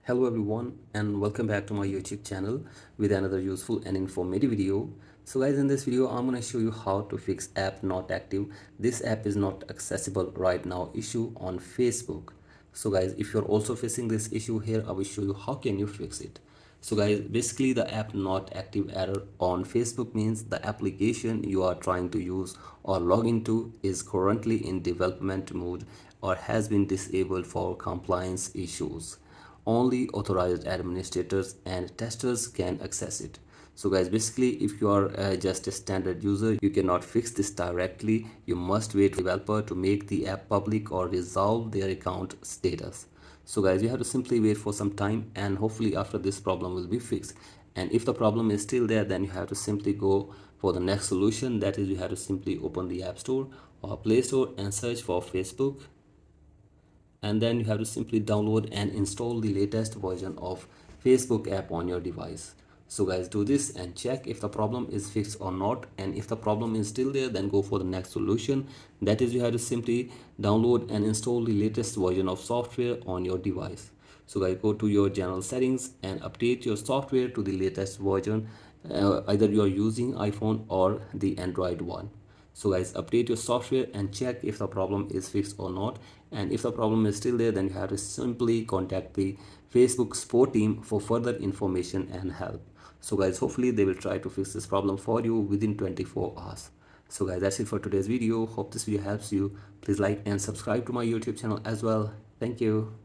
Hello everyone and welcome back to my YouTube channel with another useful and informative video. So guys, in this video I'm going to show you how to fix app not active. This app is not accessible right now issue on Facebook. So guys, if you're also facing this issue here, I will show you how can you fix it. So guys, basically the app not active error on Facebook means the application you are trying to use or log into is currently in development mode or has been disabled for compliance issues. Only authorized administrators and testers can access it. So guys, basically if you are just a standard user, you cannot fix this directly. You must wait for the developer to make the app public or resolve their account status. So guys, you have to simply wait for some time and hopefully after this problem will be fixed. And if the problem is still there, then you have to simply go for the next solution. That is, you have to simply open the App Store or Play Store and search for Facebook, and then you have to simply download and install the latest version of Facebook app on your device. So guys, do this and check if the problem is fixed or not, and if the problem is still there, then go for the next solution. That is, you have to simply download and install the latest version of software on your device. So guys, go to your general settings and update your software to the latest version. Either you are using iPhone or the Android one. So guys, update your software and check if the problem is fixed or not, and if the problem is still there, then you have to simply contact the Facebook support team for further information and help. So guys, hopefully they will try to fix this problem for you within 24 hours. So guys, that's it for today's video. Hope this video helps you. Please like and subscribe to my YouTube channel as well. Thank you.